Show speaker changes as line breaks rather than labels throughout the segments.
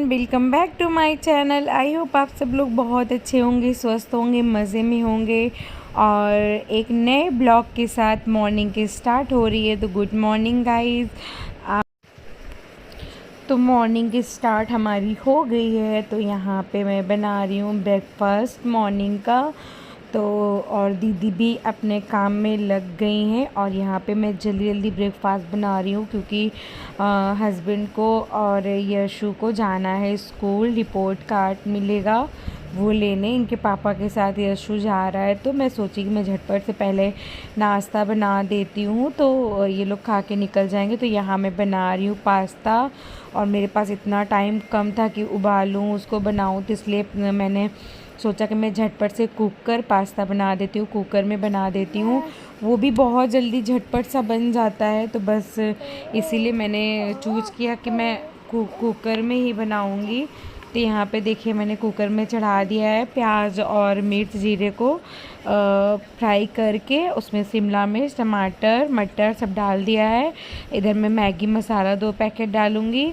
Welcome back to my channel. I hope आप सब लोग बहुत अच्छे होंगे, स्वस्थ होंगे, मज़े में होंगे और एक नए ब्लॉग के साथ मॉर्निंग की स्टार्ट हो रही है। तो गुड मॉर्निंग गाइस। तो मॉर्निंग की स्टार्ट हमारी हो गई है। तो यहाँ पे मैं बना रही हूँ ब्रेकफास्ट मॉर्निंग का। तो और दीदी भी अपने काम में लग गई हैं और यहाँ पे मैं जल्दी जल्दी ब्रेकफास्ट बना रही हूँ क्योंकि हस्बैंड को और यशु को जाना है स्कूल। रिपोर्ट कार्ड मिलेगा वो लेने, इनके पापा के साथ यशु जा रहा है। तो मैं सोची कि मैं झटपट से पहले नाश्ता बना देती हूँ तो ये लोग खा के निकल जाएंगे। तो यहाँ मैं बना रही हूँ पास्ता और मेरे पास इतना टाइम कम था कि उबालूँ उसको बनाऊँ, तो इसलिए मैंने सोचा कि मैं झटपट से कुकर पास्ता बना देती हूँ, कुकर में बना देती हूँ। वो भी बहुत जल्दी झटपट सा बन जाता है। तो बस इसीलिए मैंने चूज़ किया कि मैं कुकर में ही बनाऊँगी। तो यहाँ पे देखिए मैंने कुकर में चढ़ा दिया है प्याज और मिर्च जीरे को फ्राई करके, उसमें शिमला मिर्च, टमाटर, मटर सब डाल दिया है। इधर मैं मैगी मसाला 2 पैकेट डालूँगी।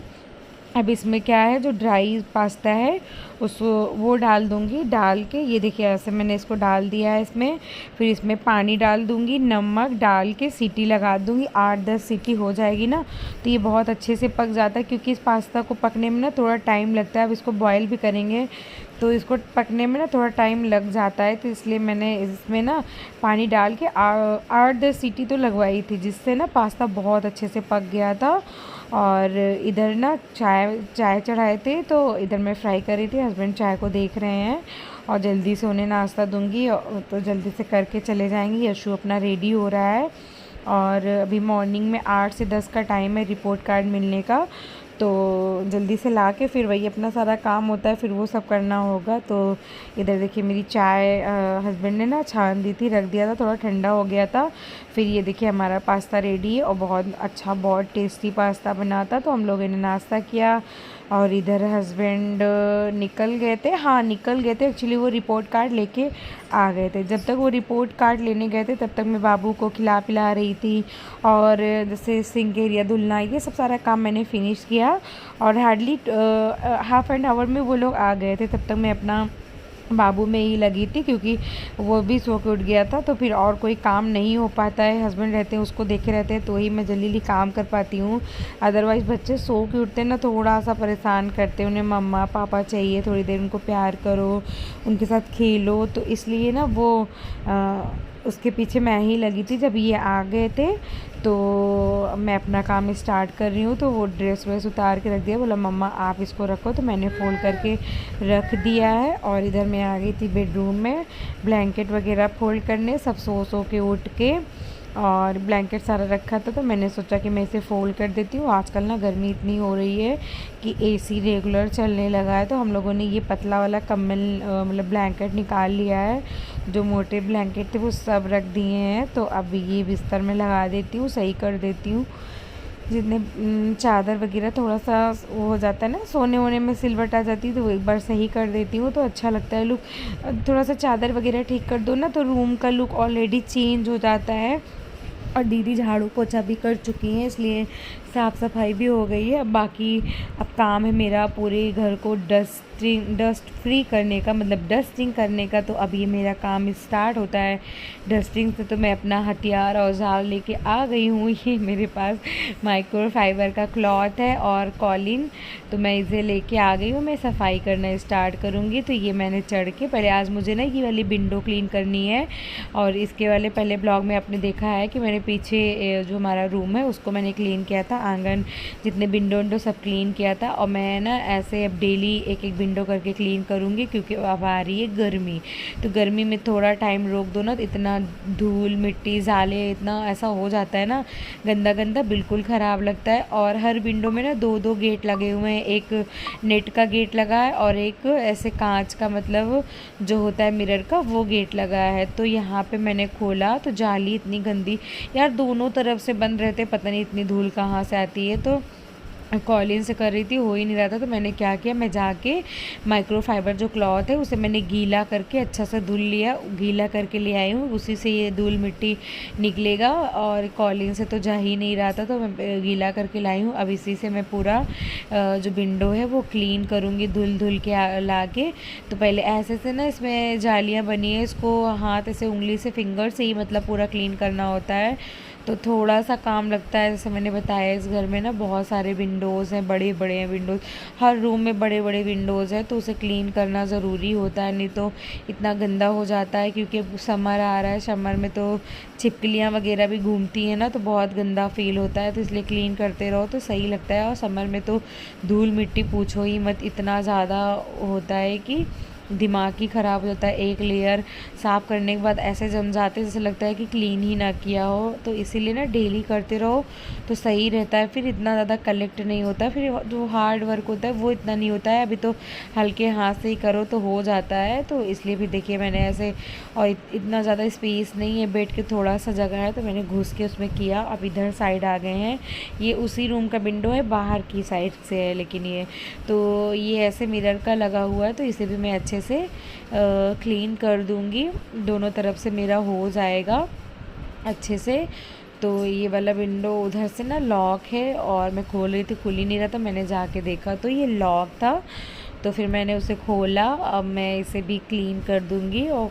अब इसमें क्या है, जो ड्राई पास्ता है उसको वो डाल दूँगी। डाल के ये देखिए ऐसे मैंने इसको डाल दिया है इसमें। फिर इसमें पानी डाल दूँगी, नमक डाल के सीटी लगा दूँगी। 8-10 सीटी हो जाएगी ना तो ये बहुत अच्छे से पक जाता है, क्योंकि इस पास्ता को पकने में ना थोड़ा टाइम लगता है। अब इसको बॉयल भी करेंगे तो इसको पकने में ना थोड़ा टाइम लग जाता है। तो इसलिए मैंने इसमें ना पानी डाल के 8-10 सीटी तो लगवाई थी, जिससे ना पास्ता बहुत अच्छे से पक गया था। और इधर ना चाय चढ़ाए थे तो इधर मैं फ्राई कर रही थी। हस्बैंड चाय को देख रहे हैं और जल्दी से उन्हें नाश्ता दूंगी तो जल्दी से करके चले जाएंगे। यशु अपना रेडी हो रहा है और अभी मॉर्निंग में 8 से 10 का टाइम है रिपोर्ट कार्ड मिलने का। तो जल्दी से ला के फिर वही अपना सारा काम होता है, फिर वो सब करना होगा। तो इधर देखिए मेरी चाय हस्बैंड ने ना छान दी थी, रख दिया था, थोड़ा ठंडा हो गया था। फिर ये देखिए हमारा पास्ता रेडी है और बहुत अच्छा बहुत टेस्टी पास्ता बना था। तो हम लोगों ने नाश्ता किया और इधर हस्बैंड निकल गए थे। हाँ निकल गए थे एक्चुअली, वो रिपोर्ट कार्ड लेके आ गए थे। जब तक वो रिपोर्ट कार्ड लेने गए थे तब तक मैं बाबू को खिला पिला रही थी और जैसे सिंक एरिया धुलना ये सब सारा काम मैंने फिनिश किया। और हार्डली हाफ एन आवर में वो लोग आ गए थे। तब तक मैं अपना बाबू में ही लगी थी क्योंकि वो भी सो के उठ गया था। तो फिर और कोई काम नहीं हो पाता है, हस्बैंड रहते हैं उसको देखे रहते हैं तो ही मैं जल्दी काम कर पाती हूँ। अदरवाइज़ बच्चे सो के उठते हैं ना थोड़ा सा परेशान करते हैं, उन्हें मम्मा पापा चाहिए, थोड़ी देर उनको प्यार करो, उनके साथ खेलो। तो इसलिए ना वो उसके पीछे मैं ही लगी थी। जब ये आ गए थे तो मैं अपना काम स्टार्ट कर रही हूँ। तो वो ड्रेस वेस उतार के रख दिया, बोला मम्मा आप इसको रखो, तो मैंने फ़ोल्ड करके रख दिया है। और इधर मैं आ गई थी बेडरूम में ब्लैंकेट वगैरह फ़ोल्ड करने, सब सो के उठ के और ब्लैंकेट सारा रखा था। तो मैंने सोचा कि मैं इसे फ़ोल्ड कर देती हूँ। आजकल ना गर्मी इतनी हो रही है कि एसी रेगुलर चलने लगा है। तो हम लोगों ने ये पतला वाला कम्बल मतलब ब्लैंकेट निकाल लिया है, जो मोटे ब्लैंकेट थे वो सब रख दिए हैं। तो अब ये बिस्तर में लगा देती हूँ, सही कर देती हूँ। जितने चादर वगैरह थोड़ा सा वो हो जाता है ना, सोने वोने में सिलवट आ जाती है, तो एक बार सही कर देती हूँ तो अच्छा लगता है लुक। थोड़ा सा चादर वगैरह ठीक कर दो ना तो रूम का लुक ऑलरेडी चेंज हो जाता है। और दीदी झाड़ू पोछा भी कर चुकी हैं, इसलिए साफ़ सफाई भी हो गई है। अब बाकी अब काम है मेरा पूरे घर को डस्ट फ्री करने का, मतलब डस्टिंग करने का। तो अब ये मेरा काम स्टार्ट होता है डस्टिंग से। तो मैं अपना हथियार औजार लेके आ गई हूँ। ये मेरे पास माइक्रो फाइबर का क्लॉथ है और कॉलिन, तो मैं इसे लेके आ गई हूँ। मैं सफाई करना स्टार्ट करूँगी। तो ये मैंने चढ़ के पहले आज मुझे ना ये वाली विंडो क्लीन करनी है। और इसके वाले पहले ब्लॉग में आपने देखा है कि मैंने पीछे जो हमारा रूम है उसको मैंने क्लीन किया था, आंगन जितने विंडो सब क्लीन किया था। और मैं ना ऐसे अब डेली एक एक विंडो करके क्लीन करूँगी क्योंकि अब आ रही है गर्मी। तो गर्मी में थोड़ा टाइम रोक दो ना तो इतना धूल मिट्टी जाले इतना ऐसा हो जाता है ना, गंदा गंदा बिल्कुल ख़राब लगता है। और हर विंडो में ना 2-2 गेट लगे हुए हैं, एक नेट का गेट लगा है और एक ऐसे कांच का मतलब जो होता है मिरर का वो गेट लगा है। तो यहाँ पे मैंने खोला तो जाली इतनी गंदी यार, दोनों तरफ से बंद रहते, पता नहीं इतनी धूल कहाँ से आती है। तो कॉलिन से कर रही थी, हो ही नहीं रहा था। तो मैंने क्या किया, मैं जाके माइक्रोफाइबर जो क्लॉथ है उसे मैंने गीला करके अच्छा सा धुल लिया, गीला करके ले आई हूँ। उसी से ये धूल मिट्टी निकलेगा, और कॉलिन से तो जा ही नहीं रहा था, तो मैं गीला करके लाई हूँ। अब इसी से मैं पूरा जो विंडो है वो क्लीन करूँगी धुल धुल के ला के। तो पहले ऐसे से ना इसमें जालियाँ बनी है, इसको हाथ ऐसे उंगली से फिंगर से ही मतलब पूरा क्लीन करना होता है। तो थोड़ा सा काम लगता है। जैसे मैंने बताया, इस घर में ना बहुत सारे विंडोज़ हैं, बड़े बड़े हैं विंडोज़, हर रूम में बड़े बड़े विंडोज़ हैं, तो उसे क्लीन करना ज़रूरी होता है, नहीं तो इतना गंदा हो जाता है। क्योंकि समर आ रहा है, समर में तो छिपकलियाँ वगैरह भी घूमती हैं ना, तो बहुत गंदा फील होता है। तो इसलिए क्लीन करते रहो तो सही लगता है। और समर में तो धूल मिट्टी पूछो ही मत, इतना ज़्यादा होता है कि दिमाग ही ख़राब हो जाता है। एक लेयर साफ़ करने के बाद ऐसे जम जाते हैं जैसे लगता है कि क्लीन ही ना किया हो। तो इसीलिए ना डेली करते रहो तो सही रहता है, फिर इतना ज़्यादा कलेक्ट नहीं होता, फिर जो हार्ड वर्क होता है वो इतना नहीं होता है। अभी तो हल्के हाथ से ही करो तो हो जाता है। तो इसलिए भी देखिए मैंने ऐसे, और इतना ज़्यादा स्पेस नहीं है, बेड के थोड़ा सा जगह है, तो मैंने घुस के उसमें किया। अब इधर साइड आ गए हैं, ये उसी रूम का विंडो है, बाहर की साइड से है, लेकिन ये तो ये ऐसे मिरर का लगा हुआ है, तो इसे भी मैं अच्छे से क्लीन कर दूंगी। दोनों तरफ से मेरा हो जाएगा अच्छे से। तो ये वाला विंडो उधर से ना लॉक है, और मैं खोल रही थी, खुल ही नहीं रहा था। मैंने जाके देखा तो ये लॉक था, तो फिर मैंने उसे खोला। अब मैं इसे भी क्लीन कर दूंगी, और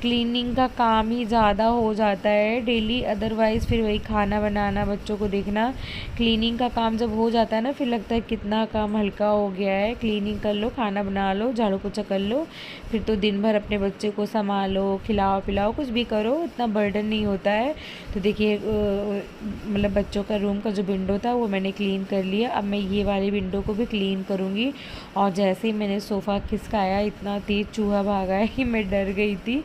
क्लीनिंग का काम ही ज़्यादा हो जाता है डेली। अदरवाइज़ फिर वही खाना बनाना, बच्चों को देखना, क्लीनिंग का काम जब हो जाता है ना, फिर लगता है कितना काम हल्का हो गया है। क्लीनिंग कर लो, खाना बना लो, झाड़ू पोछा कर लो, फिर तो दिन भर अपने बच्चे को संभालो, खिलाओ पिलाओ, कुछ भी करो, इतना बर्डन नहीं होता है। तो देखिए मतलब बच्चों का रूम का जो विंडो था वो मैंने क्लीन कर लिया। अब मैं ये वाली विंडो को भी क्लीन करूँगी। और जैसे ही मैंने सोफ़ा खिसकाया, इतना तेज़ चूहा भागा है कि मैं डर गई थी।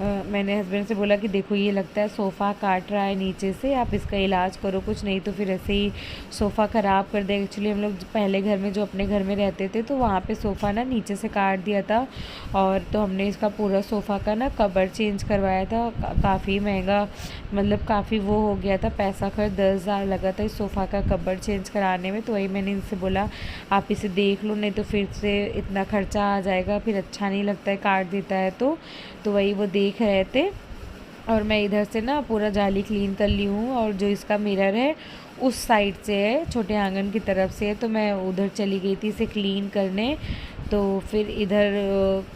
मैंने हस्बैंड से बोला कि देखो ये लगता है सोफ़ा काट रहा है नीचे से, आप इसका इलाज करो, कुछ नहीं तो फिर ऐसे ही सोफ़ा ख़राब कर देगा। एक्चुअली हम लोग पहले घर में जो अपने घर में रहते थे, तो वहाँ पे सोफ़ा ना नीचे से काट दिया था, और तो हमने इसका पूरा सोफ़ा का ना कवर चेंज करवाया था। काफ़ी महंगा, मतलब काफ़ी वो हो गया था, पैसा खर्च 10,000 लगा था इस सोफ़ा का कवर चेंज कराने में। तो वही मैंने इनसे बोला आप इसे देख लो, नहीं तो फिर से इतना खर्चा आ जाएगा, फिर अच्छा नहीं लगता है काट देता है। तो वही वो देख रहे थे, और मैं इधर से ना पूरा जाली क्लीन कर ली हूँ। और जो इसका मिरर है उस साइड से है, छोटे आंगन की तरफ से है, तो मैं उधर चली गई थी इसे क्लीन करने। तो फिर इधर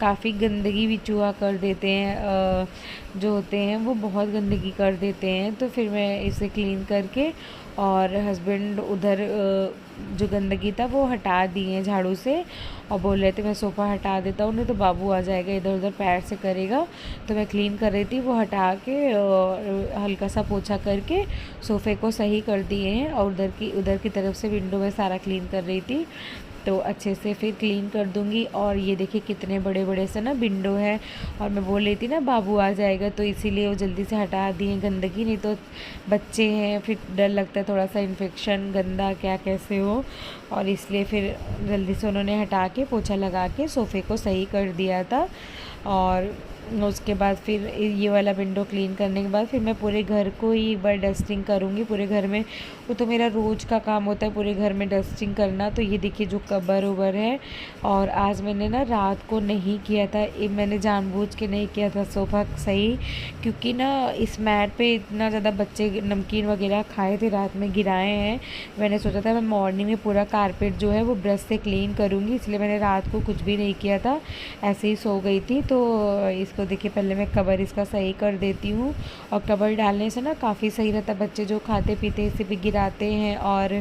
काफ़ी गंदगी भी चूहा कर देते हैं, जो होते हैं वो बहुत गंदगी कर देते हैं। तो फिर मैं इसे क्लीन करके, और हस्बैंड उधर जो गंदगी था वो हटा दिए झाड़ू से, और बोल रहे थे मैं सोफ़ा हटा देता हूँ, नहीं तो बाबू आ जाएगा इधर उधर पैर से करेगा। तो मैं क्लीन कर रही थी, वो हटा के हल्का सा पोछा करके सोफ़े को सही कर दिए हैं। और उधर की तरफ से विंडो में सारा क्लीन कर रही थी, तो अच्छे से फिर क्लीन कर दूंगी। और ये देखिए कितने बड़े बड़े से ना विंडो है, और मैं बोल रही थी ना बाबू आ जाएगा, तो इसीलिए वो जल्दी से हटा दिए गंदगी, नहीं तो बच्चे हैं फिर डर लगता है थोड़ा सा इन्फेक्शन गंदा क्या कैसे हो। और इसलिए फिर जल्दी से उन्होंने हटा के पोछा लगा के सोफ़े को सही कर दिया था। और उसके बाद फिर ये वाला विंडो क्लीन करने के बाद फिर मैं पूरे घर को ही एक बार डस्टिंग करूँगी, पूरे घर में। वो तो मेरा रोज़ का काम होता है पूरे घर में डस्टिंग करना। तो ये देखिए जो कबर उबर है, और आज मैंने ना रात को नहीं किया था, मैंने जानबूझ के नहीं किया था सोफ़ा सही, क्योंकि ना इस मैट पे इतना ज़्यादा बच्चे नमकीन वगैरह खाए थे, रात में गिराए हैं। मैंने सोचा था मैं मॉर्निंग में पूरा कारपेट जो है वो ब्रश से क्लीन करूँगी, इसलिए मैंने रात को कुछ भी नहीं किया था, ऐसे ही सो गई थी। तो इसको देखिए पहले मैं कवर इसका सही कर देती हूँ, और कवर डालने से ना काफ़ी सही रहता है। बच्चे जो खाते पीते इसे भी गिराते हैं, और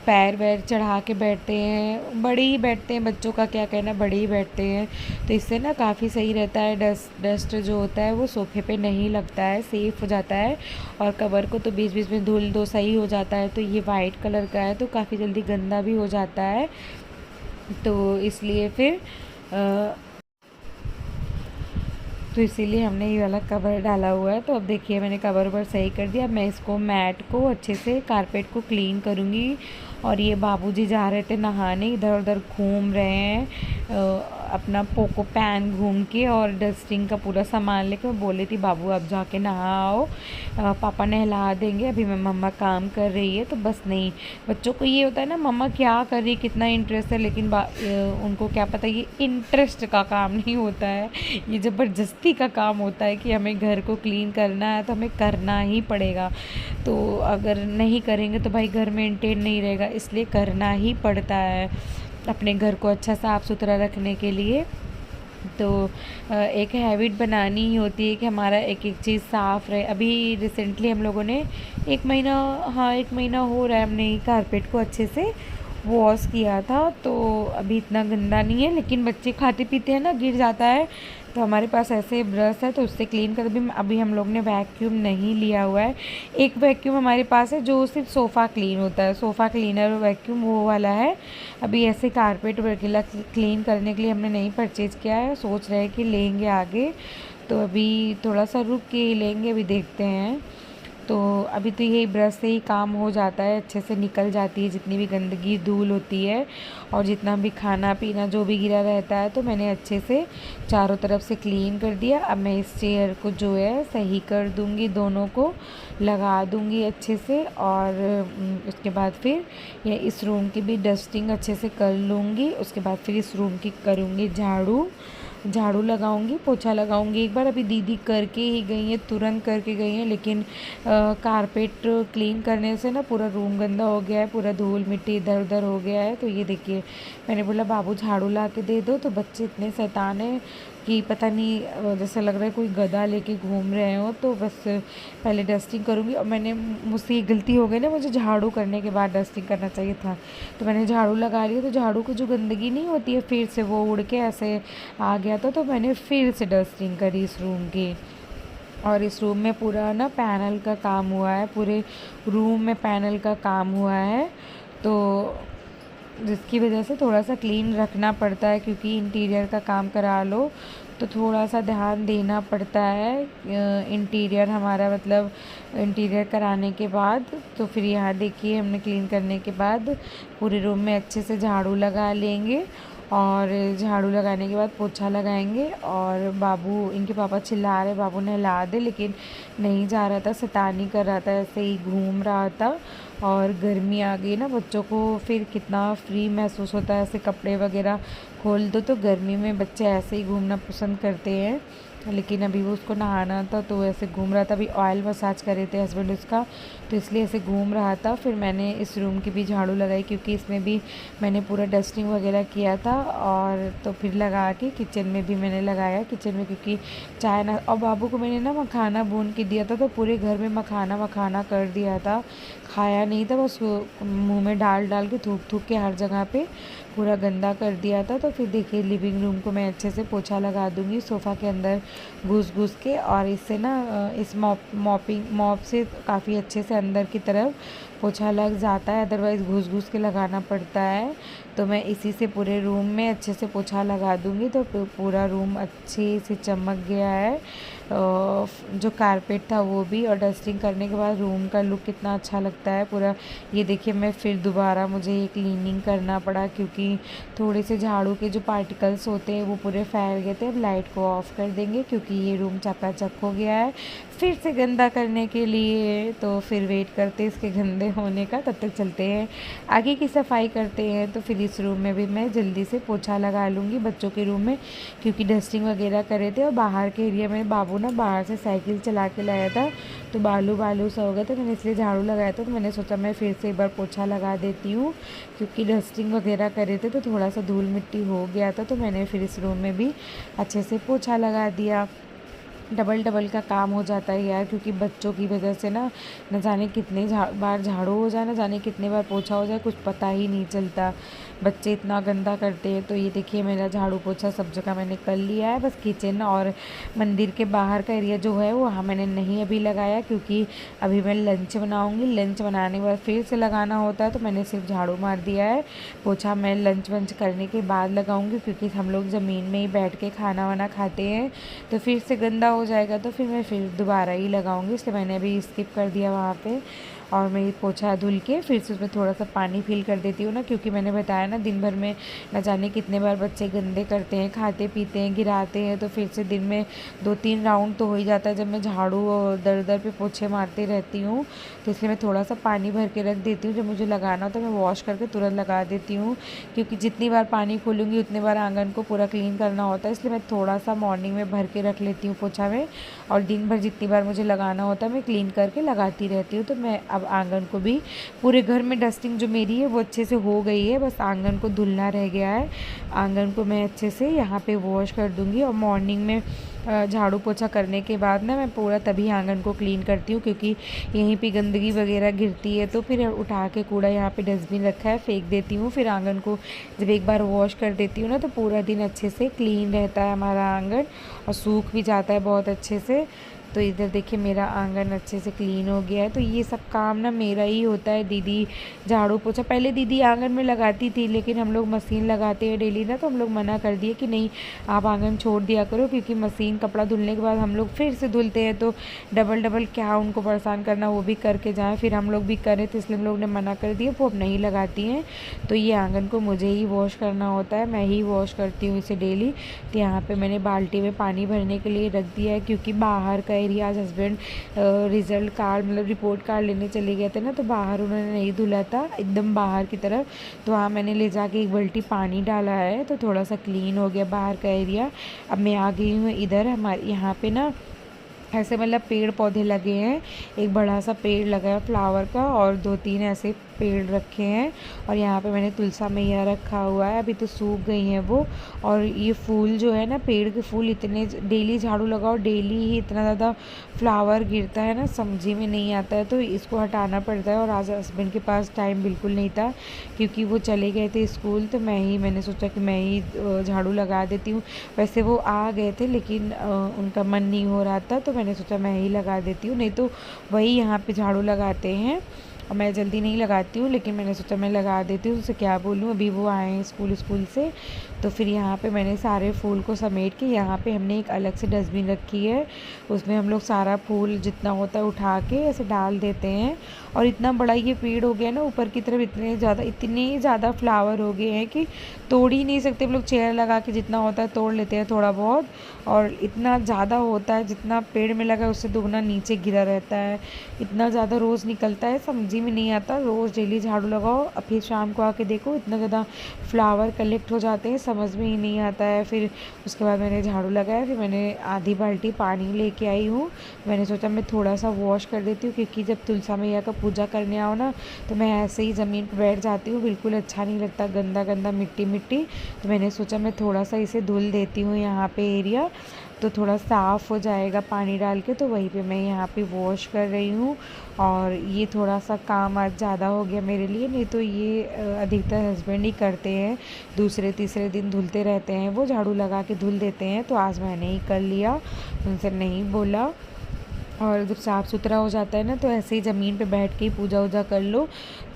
पैर वैर चढ़ा के बैठते हैं, बड़े ही बैठते हैं, बच्चों का क्या कहना, बड़े ही बैठते हैं। तो इससे ना काफ़ी सही रहता है, डस्ट जो होता है वो सोफ़े पे नहीं लगता है, सेफ़ हो जाता है। और कवर को तो बीच बीच में धुल दो सही हो जाता है। तो ये वाइट कलर का है, तो काफ़ी जल्दी गंदा भी हो जाता है, तो इसलिए फिर तो इसीलिए हमने ये वाला कवर डाला हुआ है। तो अब देखिए मैंने कवर वर सही कर दिया। अब मैं इसको मैट को अच्छे से कारपेट को क्लीन करूँगी। और ये बाबूजी जा रहे थे नहाने, इधर उधर घूम रहे हैं, अपना पोको पैन घूम के और डस्टिंग का पूरा सामान लेके मैं बोल रही थी बाबू अब जाके नहाओ, पापा नहला देंगे, अभी मैं मम्मा काम कर रही है। तो बस नहीं, बच्चों को ये होता है ना मम्मा क्या कर रही, कितना इंटरेस्ट है, लेकिन उनको क्या पता ये इंटरेस्ट का काम नहीं होता है, ये ज़बरदस्ती का काम होता है कि हमें घर को क्लीन करना है तो हमें करना ही पड़ेगा। तो अगर नहीं करेंगे तो भाई घर मेंटेन नहीं रहेगा, इसलिए करना ही पड़ता है अपने घर को अच्छा साफ़ सुथरा रखने के लिए। तो एक हैबिट बनानी ही होती है कि हमारा एक एक चीज़ साफ़ रहे। अभी रिसेंटली हम लोगों ने 1 महीना, हाँ 1 महीना हो रहा है, हमने कारपेट को अच्छे से वॉश किया था। तो अभी इतना गंदा नहीं है, लेकिन बच्चे खाते पीते हैं ना, गिर जाता है। तो हमारे पास ऐसे ब्रश है तो उससे क्लीन कर अभी हम लोग ने वैक्यूम नहीं लिया हुआ है। एक वैक्यूम हमारे पास है जो सिर्फ सोफ़ा क्लीन होता है, सोफ़ा क्लीनर वैक्यूम वो वाला है। अभी ऐसे कारपेट वगैरह क्लीन करने के लिए हमने नहीं परचेज़ किया है, सोच रहे हैं कि लेंगे आगे। तो अभी थोड़ा सा रुक के लेंगे, अभी देखते हैं। तो अभी तो यही ब्रश से ही काम हो जाता है, अच्छे से निकल जाती है जितनी भी गंदगी धूल होती है और जितना भी खाना पीना जो भी गिरा रहता है। तो मैंने अच्छे से चारों तरफ से क्लीन कर दिया। अब मैं इस चेयर को जो है सही कर दूंगी, दोनों को लगा दूंगी अच्छे से, और उसके बाद फिर ये इस रूम की भी डस्टिंग अच्छे से कर लूँगी। उसके बाद फिर इस रूम की करूँगी झाड़ू लगाऊंगी, पोछा लगाऊंगी एक बार। अभी दीदी करके ही गई हैं, तुरंत करके गई हैं, लेकिन कारपेट क्लीन करने से ना पूरा रूम गंदा हो गया है, पूरा धूल मिट्टी इधर उधर हो गया है। तो ये देखिए, मैंने बोला बाबू झाड़ू ला के दे दो, तो बच्चे इतने शैतान हैं कि पता नहीं, जैसे लग रहा है कोई गधा लेके घूम रहे हो। तो बस पहले डस्टिंग करूँगी, और मुझसे ये गलती हो गई ना, मुझे झाड़ू करने के बाद डस्टिंग करना चाहिए था। तो मैंने झाड़ू लगा लिया, तो झाड़ू की जो गंदगी नहीं होती है फिर से वो उड़ के ऐसे आ गया था। तो मैंने फिर से डस्टिंग करी इस रूम की। और इस रूम में पूरा ना पैनल का काम हुआ है, पूरे रूम में पैनल का काम हुआ है। तो जिसकी वजह से थोड़ा सा क्लीन रखना पड़ता है, क्योंकि इंटीरियर का काम करा लो तो थोड़ा सा ध्यान देना पड़ता है। इंटीरियर हमारा मतलब इंटीरियर कराने के बाद, तो फिर यहाँ देखिए हमने क्लीन करने के बाद पूरे रूम में अच्छे से झाड़ू लगा लेंगे, और झाड़ू लगाने के बाद पोछा लगाएंगे। और बाबू, इनके पापा चिल्ला रहे बाबू नहला दे, लेकिन नहीं जा रहा था, शैतानी कर रहा था, ऐसे ही घूम रहा था। और गर्मी आ गई ना, बच्चों को फिर कितना फ्री महसूस होता है, ऐसे कपड़े वगैरह खोल दो तो गर्मी में बच्चे ऐसे ही घूमना पसंद करते हैं। लेकिन अभी वो उसको नहाना था तो ऐसे घूम रहा था। अभी ऑयल मसाज कर रहे थे हस्बैंड उसका, तो इसलिए ऐसे घूम रहा था। फिर मैंने इस रूम की भी झाड़ू लगाई, क्योंकि इसमें भी मैंने पूरा डस्टिंग वगैरह किया था। और तो फिर लगा के किचन में भी मैंने लगाया, किचन में क्योंकि चाय ना, और बाबू को मैंने ना मखाना भून के दिया था, तो पूरे घर में मखाना कर दिया था। खाया नहीं था, बस मुँह में डाल डाल के थूक थूक के हर जगह पे पूरा गंदा कर दिया था। तो फिर देखिए लिविंग रूम को मैं अच्छे से पोछा लगा दूंगी, सोफ़ा के अंदर घुस घुस के। और इससे ना इस मॉप से काफ़ी अच्छे से अंदर की तरफ पोछा लग जाता है, अदरवाइज़ घुस घुस के लगाना पड़ता है। तो मैं इसी से पूरे रूम में अच्छे से पोछा लगा दूंगी, तो पूरा रूम अच्छे से चमक गया है। जो कारपेट था वो भी, और डस्टिंग करने के बाद रूम का लुक कितना अच्छा लगता है पूरा। ये देखिए, मैं फिर दोबारा मुझे ये क्लीनिंग करना पड़ा, क्योंकि थोड़े से झाड़ू के जो पार्टिकल्स होते हैं वो पूरे फैल गए थे। अब लाइट को ऑफ़ कर देंगे, क्योंकि ये रूम चकाचक हो गया है फिर से गंदा करने के लिए। तो फिर वेट करते इसके गंदे होने का, तब तक चलते हैं आगे की सफाई करते हैं। तो फिर इस रूम में भी मैं जल्दी से पोछा लगा लूँगी, बच्चों के रूम में, क्योंकि डस्टिंग वगैरह करे थे। और बाहर के एरिया में बाबू ना बाहर से साइकिल चला के लाया था, तो बालू सा हो गया था, मैंने इसलिए झाड़ू लगाया था। तो मैंने सोचा मैं फिर से एक बार पोछा लगा देती हूँ, क्योंकि डस्टिंग वगैरह करे थे तो थोड़ा सा धूल मिट्टी हो गया था। तो मैंने फिर इस रूम में भी अच्छे से पोछा लगा दिया। डबल का काम हो जाता है यार, क्योंकि बच्चों की वजह से ना न जाने कितने बार झाड़ू हो जाए, न जाने कितने बार पोछा हो जाए, कुछ पता ही नहीं चलता, बच्चे इतना गंदा करते हैं। तो ये देखिए मेरा झाड़ू पोछा सब जगह मैंने कर लिया है। बस किचन और मंदिर के बाहर का एरिया जो है वो वहाँ मैंने नहीं अभी लगाया, क्योंकि अभी मैं लंच बनाऊँगी। लंच बनाने के बाद फिर से लगाना होता है, तो मैंने सिर्फ झाड़ू मार दिया है। पोछा मैं लंच वंच करने के बाद लगाऊँगी, क्योंकि हम लोग ज़मीन में ही बैठ के खाना वाना खाते हैं, तो फिर से गंदा हो जाएगा, तो फिर मैं फिर दोबारा ही लगाऊंगी, इसलिए मैंने अभी स्किप कर दिया वहाँ पे। और मैं पोछा धुल के फिर से उसमें थोड़ा सा पानी फिल कर देती हूँ ना, क्योंकि मैंने बताया ना दिन भर में न जाने कितने बार बच्चे गंदे करते हैं, खाते पीते हैं, गिराते हैं, तो फिर से दिन में 2-3 राउंड तो हो ही जाता है जब मैं झाड़ू और दर दर पे पोछे मारती रहती हूँ। तो इसलिए मैं थोड़ा सा पानी भर के रख देती हूँ, जब मुझे लगाना हो तो मैं वॉश करके तुरंत लगा देती हूँ, क्योंकि जितनी बार पानी खोलूँगी उतनी बार आंगन को पूरा क्लीन करना होता है। इसलिए मैं थोड़ा सा मॉर्निंग में भर के रख लेती हूँ पोछा में, और दिन भर जितनी बार मुझे लगाना होता है मैं क्लीन करके लगाती रहती हूँ। तो मैं अब आंगन को भी, पूरे घर में डस्टिंग जो मेरी है वो अच्छे से हो गई है, बस आंगन को धुलना रह गया है। आंगन को मैं अच्छे से यहाँ पे वॉश कर दूँगी, और मॉर्निंग में झाड़ू पोछा करने के बाद ना मैं पूरा तभी आंगन को क्लीन करती हूँ, क्योंकि यहीं पे गंदगी वगैरह गिरती है, तो फिर उठा के कूड़ा यहाँ पे डस्टबिन रखा है फेंक देती हूँ। फिर आंगन को जब एक बार वॉश कर देती हूँ ना तो पूरा दिन अच्छे से क्लीन रहता है हमारा आंगन, और सूख भी जाता है बहुत अच्छे से। तो इधर देखिए मेरा आंगन अच्छे से क्लीन हो गया है। तो ये सब काम ना मेरा ही होता है। दीदी झाड़ू पोछा, पहले दीदी आंगन में लगाती थी, लेकिन हम लोग मशीन लगाते हैं डेली ना, तो हम लोग मना कर दिए कि नहीं आप आंगन छोड़ दिया करो, क्योंकि मशीन कपड़ा धुलने के बाद हम लोग फिर से धुलते हैं, तो डबल डबल क्या उनको परेशान करना, वो भी करके जाएँ, फिर हम लोग भी करें, तो इसलिए हम लोग ने मना कर दिया, वो अब नहीं लगाती हैं। तो ये आंगन को मुझे ही वॉश करना होता है, मैं ही वॉश करती हूँ इसे डेली। तो यहाँ पर मैंने बाल्टी में पानी भरने के लिए रख दिया है, क्योंकि बाहर का एरिया, आज हस्बैंड रिज़ल्ट कार्ड मतलब रिपोर्ट कार्ड लेने चले गए थे ना, तो बाहर उन्होंने नहीं धुला था एकदम बाहर की तरफ, तो वहाँ मैंने ले जाके एक बाल्टी पानी डाला है, तो थोड़ा सा क्लीन हो गया बाहर का एरिया। अब मैं आ गई हूँ इधर, हमारे यहाँ पे ना ऐसे मतलब पेड़ पौधे लगे हैं, एक बड़ा सा पेड़ लगा है फ्लावर का, और 2-3 ऐसे पेड़ रखे हैं, और यहाँ पे मैंने तुलसा मैया रखा हुआ है, अभी तो सूख गई हैं वो। और ये फूल जो है ना, पेड़ के फूल इतने, डेली झाड़ू लगाओ डेली ही इतना ज़्यादा फ्लावर गिरता है ना, समझी में नहीं आता है, तो इसको हटाना पड़ता है। और आज हस्बैंड के पास टाइम बिल्कुल नहीं था, क्योंकि वो चले गए थे स्कूल, तो मैंने सोचा कि मैं ही झाड़ू लगा देती हूँ। वैसे वो आ गए थे, लेकिन उनका मन नहीं हो रहा था, तो मैंने सोचा मैं ही लगा देती हूँ, नहीं तो वही यहाँ पे झाड़ू लगाते हैं, और मैं जल्दी नहीं लगाती हूँ, लेकिन मैंने सोचा मैं लगा देती हूँ, उससे क्या बोलूँ, अभी वो आए हैं स्कूल से। तो फिर यहाँ पे मैंने सारे फूल को समेट के, यहाँ पे हमने एक अलग से डस्टबिन रखी है, उसमें हम लोग सारा फूल जितना होता है उठा के ऐसे डाल देते हैं। और इतना बड़ा ये पेड़ हो गया ना, ऊपर की तरफ इतने ज़्यादा फ्लावर हो गए हैं कि तोड़ ही नहीं सकते हम लोग, चेयर लगा के जितना होता है तोड़ लेते हैं थोड़ा बहुत, और इतना ज़्यादा होता है जितना पेड़ में लगा है उससे दुगना नीचे गिरा रहता है, इतना ज़्यादा रोज़ निकलता है, समझी में नहीं आता। रोज़ डेली झाड़ू लगाओ, फिर शाम को आके देखो इतना ज़्यादा फ्लावर कलेक्ट हो जाते हैं, समझ में ही नहीं आता है। फिर उसके बाद मैंने झाड़ू लगाया, फिर मैंने आधी बाल्टी पानी लेके आई हूँ, मैंने सोचा मैं थोड़ा सा वॉश कर देती हूँ, क्योंकि जब तुलसा मैया का पूजा करने आओ ना, तो मैं ऐसे ही ज़मीन पर बैठ जाती हूँ, बिल्कुल अच्छा नहीं लगता, गंदा गंदा मिट्टी मिट्टी। तो मैंने सोचा मैं थोड़ा सा इसे धुल देती हूँ यहाँ पे एरिया, तो थोड़ा साफ़ हो जाएगा पानी डाल के, तो वहीं पे मैं यहाँ पे वॉश कर रही हूँ। और ये थोड़ा सा काम आज ज़्यादा हो गया मेरे लिए, नहीं तो ये अधिकतर हस्बैंड ही करते हैं, दूसरे तीसरे दिन धुलते रहते हैं, वो झाड़ू लगा के धुल देते हैं, तो आज मैंने ही कर लिया, उनसे नहीं बोला। और जब साफ़ सुथरा हो जाता है ना, तो ऐसे ही ज़मीन पे बैठ के ही पूजा वूजा कर लो,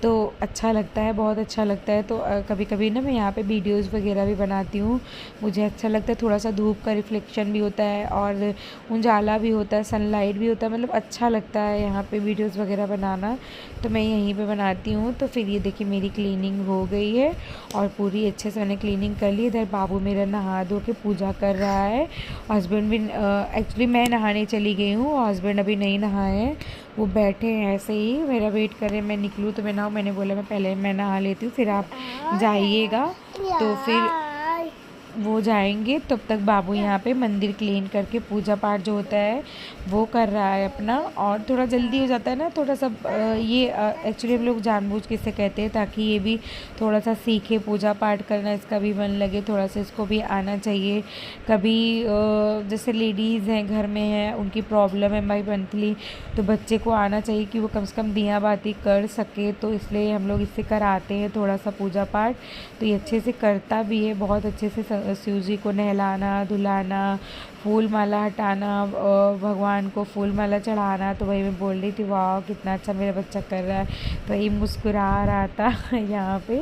तो अच्छा लगता है, बहुत अच्छा लगता है। तो कभी कभी ना मैं यहाँ पे वीडियोस वगैरह भी बनाती हूँ, मुझे अच्छा लगता है, थोड़ा सा धूप का रिफ्लेक्शन भी होता है और उजाला भी होता है, सनलाइट भी होता है, मतलब अच्छा लगता है यहाँ पे वीडियोस वगैरह बनाना, तो मैं यहीं पे बनाती हूँ। तो फिर ये देखिए मेरी क्लीनिंग हो गई है, और पूरी अच्छे से मैंने क्लीनिंग कर ली। इधर बाबू मेरा नहा धो के पूजा कर रहा है, हस्बैंड भी एक्चुअली मैं नहाने चली गई हूँ, और हस्बैंड अभी नहीं नहाए हैं, वो बैठे हैं ऐसे ही मेरा वेट कर रहे हैं, मैं निकलूँ तो मैं नहाऊँ, मैंने बोला मैं पहले मैं नहा लेती हूँ फिर आप जाइएगा, तो फिर वो जाएंगे, तब तक बाबू यहाँ पे मंदिर क्लीन करके पूजा पाठ जो होता है वो कर रहा है अपना। और थोड़ा जल्दी हो जाता है ना, थोड़ा सा ये एक्चुअली हम लोग जानबूझ के इसे कहते हैं ताकि ये भी थोड़ा सा सीखे पूजा पाठ करना, इसका भी मन लगे, थोड़ा सा इसको भी आना चाहिए। कभी जैसे लेडीज़ हैं घर में हैं, उनकी प्रॉब्लम है भाई मंथली, तो बच्चे को आना चाहिए कि वो कम से कम दिया बाती कर सके, तो इसलिए हम लोग इससे कराते हैं थोड़ा सा पूजा पाठ। तो ये अच्छे से करता भी है, बहुत अच्छे से शिव जी को नहलाना धुलाना, फूल माला हटाना, भगवान को फूल माला चढ़ाना। तो वही मैं बोल रही थी वाह कितना अच्छा मेरा बच्चा कर रहा है, तो वही मुस्कुरा रहा था यहाँ पे,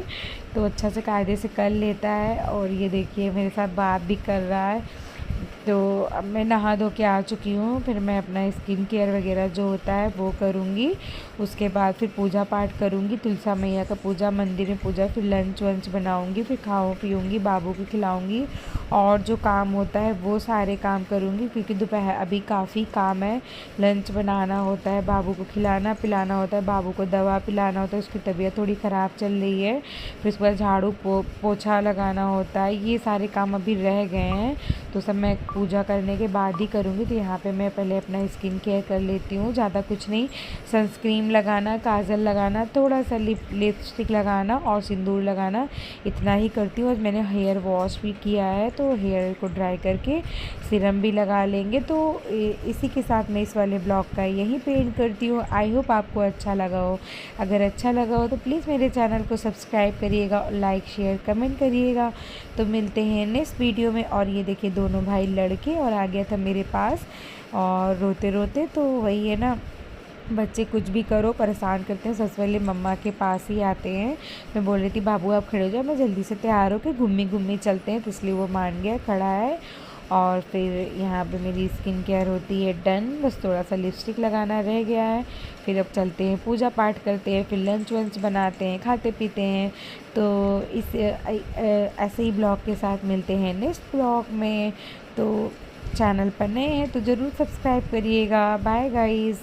तो अच्छा से कायदे से कर लेता है। और ये देखिए मेरे साथ बात भी कर रहा है, तो अब मैं नहा धो के आ चुकी हूँ। फिर मैं अपना स्किन केयर वगैरह जो होता है वो करूँगी। उसके बाद फिर पूजा पाठ करूँगी, तुलसा मैया का पूजा, मंदिर में पूजा, फिर लंच वंच बनाऊँगी, फिर खाऊँ पीऊँगी, बाबू को खिलाऊँगी और जो काम होता है वो सारे काम करूँगी, क्योंकि दोपहर अभी काफ़ी काम है। लंच बनाना होता है, बाबू को खिलाना पिलाना होता है, बाबू को दवा पिलाना होता है, उसकी तबीयत थोड़ी ख़राब चल रही है। फिर उसके बाद झाड़ू पोछा लगाना होता है। ये सारे काम अभी रह गए हैं, तो सब मैं पूजा करने के बाद ही करूँगी। तो यहाँ पे मैं पहले अपना स्किन केयर कर लेती हूँ, ज़्यादा कुछ नहीं, सनस्क्रीन लगाना, काजल लगाना, थोड़ा सा लिपस्टिक लगाना और सिंदूर लगाना, इतना ही करती हूँ। और मैंने हेयर वॉश भी किया है, तो हेयर को ड्राई करके सीरम भी लगा लेंगे। तो इसी के साथ मैं इस वाले ब्लॉग का यहीं पे एंड करती हूँ। आई होप आपको अच्छा लगा हो। अगर अच्छा लगा हो तो प्लीज़ मेरे चैनल को सब्सक्राइब करिएगा, लाइक शेयर कमेंट करिएगा। तो मिलते हैं नेक्स्ट वीडियो में। और ये देखिए दोनों भाई लड़के और आ गया था मेरे पास और रोते रोते, तो वही है ना, बच्चे कुछ भी करो परेशान करते हैं, सबसे पहले मम्मा के पास ही आते हैं। मैं बोल रही थी बाबू आप खड़े हो जाओ, मैं जल्दी से तैयार हो के घूमी घूमी चलते हैं, तो इसलिए वो मान गया, खड़ा है। और फिर यहाँ पे मेरी स्किन केयर होती है डन, बस थोड़ा सा लिपस्टिक लगाना रह गया है। फिर अब चलते हैं पूजा पाठ करते हैं, फिर लंच वंच बनाते हैं, खाते पीते हैं। तो इस ऐसे ही ब्लॉग के साथ मिलते हैं नेक्स्ट ब्लॉग में। तो चैनल पर नए हैं तो ज़रूर सब्सक्राइब करिएगा। Bye guys.